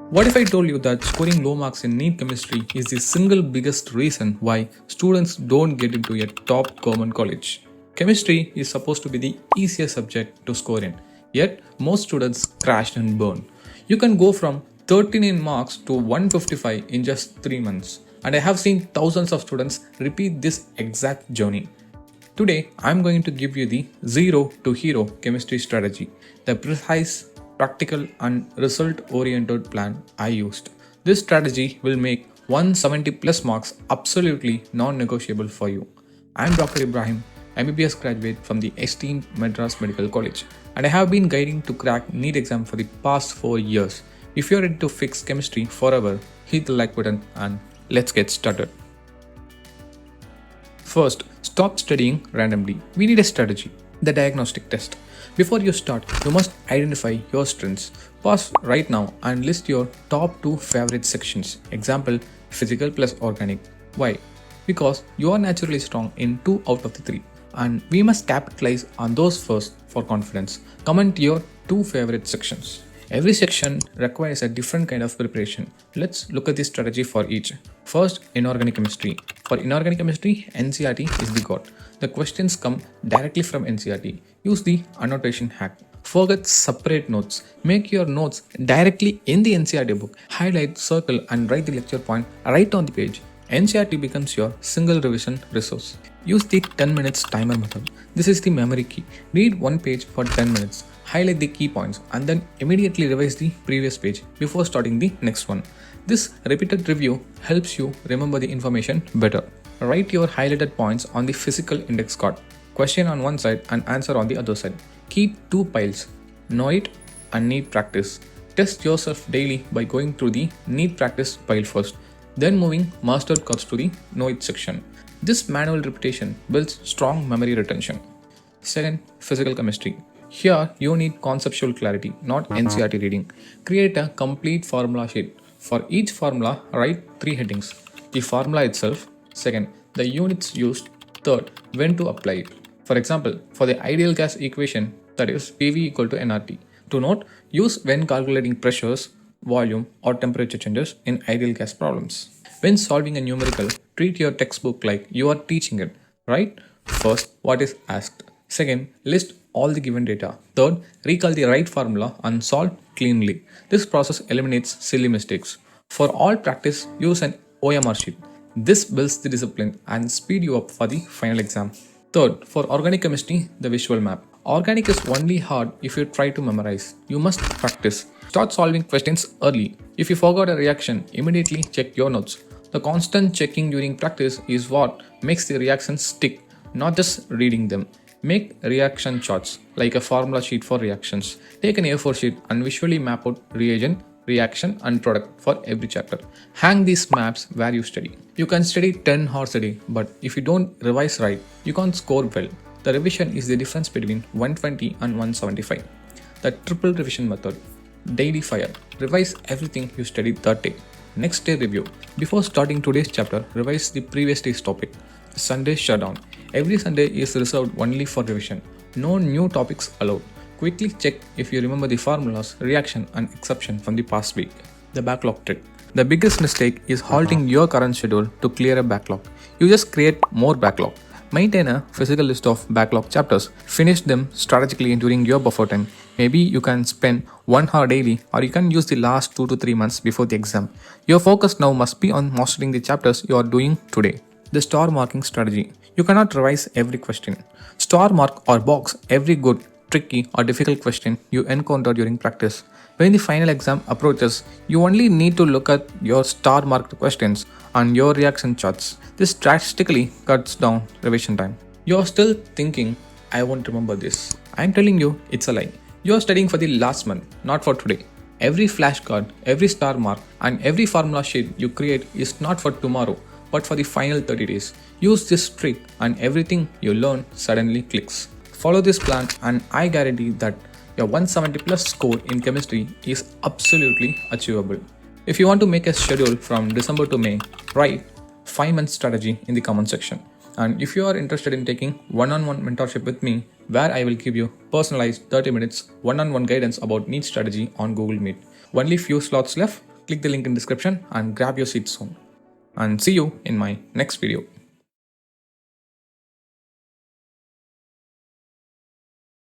What if I told you that scoring low marks in NEET Chemistry is the single biggest reason why students don't get into a top government college? Chemistry is supposed to be the easiest subject to score in, yet most students crash and burn. You can go from 39 marks to 155 in just 3 months, and I have seen thousands of students repeat this exact journey. Today, I'm going to give you the zero to hero chemistry strategy, the precise, practical, and result oriented plan I used. This strategy will make 170 plus marks absolutely non negotiable for you. I'm Dr. Ibrahim, MBBS graduate from the esteemed Madras Medical College, and I have been guiding to crack NEET exam for the past 4 years. If you're ready to fix chemistry forever, hit the like button and let's get started. First, stop studying randomly. We need a strategy, the diagnostic test. Before you start, you must identify your strengths. Pause right now and list your top 2 favorite sections. Example, physical plus organic. Why? Because you are naturally strong in 2 out of the 3. And we must capitalize on those first for confidence. Comment your 2 favorite sections. Every section requires a different kind of preparation. Let's look at the strategy for each. First, inorganic chemistry. For inorganic chemistry, NCERT is the god. The questions come directly from NCERT. Use the annotation hack. Forget separate notes. Make your notes directly in the NCERT book. Highlight, circle, and write the lecture point right on the page. NCERT becomes your single revision resource. Use the 10 minutes timer method. This is the memory key. Read one page for 10 minutes. Highlight the key points and then immediately revise the previous page before starting the next one. This repeated review helps you remember the information better. Write your highlighted points on the physical index card. Question on one side and answer on the other side. Keep 2 piles. Know it and NEET practice. Test yourself daily by going through the NEET practice pile first, then moving mastered cards to the Know It section. This manual repetition builds strong memory retention. Second, physical chemistry. Here, you need conceptual clarity, not NCERT reading. Create a complete formula sheet. For each formula, write 3 headings. The formula itself. Second, the units used. Third, when to apply it. For example, for the ideal gas equation, that is PV equal to nRT. To note, use when calculating pressures, volume, or temperature changes in ideal gas problems. When solving a numerical, treat your textbook like you are teaching it. Write first what is asked. Second, list all the given data. Third, recall the right formula and solve cleanly. This process eliminates silly mistakes. For all practice, use an OMR sheet. This builds the discipline and speed you up for the final exam. Third, for organic chemistry, the visual map. Organic is only hard if you try to memorize. You must practice. Start solving questions early. If you forgot a reaction, immediately check your notes. The constant checking during practice is what makes the reactions stick, not just reading them. Make reaction charts, like a formula sheet for reactions. Take an A4 sheet and visually map out reagent, reaction, and product for every chapter. Hang these maps where you study. You can study 10 hours a day, but if you don't revise right, you can't score well. The revision is the difference between 120 and 175. The triple revision method. Daily fire. Revise everything you studied that day. Next day review. Before starting today's chapter, revise the previous day's topic. Sunday shutdown. Every Sunday is reserved only for revision. No new topics allowed. Quickly check if you remember the formulas, reaction, and exception from the past week. The backlog trick. The biggest mistake is halting your current schedule to clear a backlog. You just create more backlog. Maintain a physical list of backlog chapters. Finish them strategically during your buffer time. Maybe you can spend 1 hour daily, or you can use the last 2 to 3 months before the exam. Your focus now must be on mastering the chapters you are doing today. The star marking strategy. You cannot revise every question. Star mark or box every good, tricky, or difficult question you encounter during practice. When the final exam approaches, you only need to look at your star marked questions and your reaction charts. This drastically cuts down revision time. You're still thinking, I won't remember this. I'm telling you, it's a lie. You're studying for the last month, not for today. Every flashcard, every star mark, and every formula sheet you create is not for tomorrow, but for the final 30 days. Use this trick and everything you learn suddenly clicks. Follow this plan and I guarantee that your 170 plus score in chemistry is absolutely achievable. If you want to make a schedule from December to May, write 5-month strategy in the comment section. And if you are interested in taking one-on-one mentorship with me, where I will give you personalized 30 minutes one-on-one guidance about NEET strategy on Google Meet. Only few slots left. click the link in description and grab your seat soon. And see you in my next video.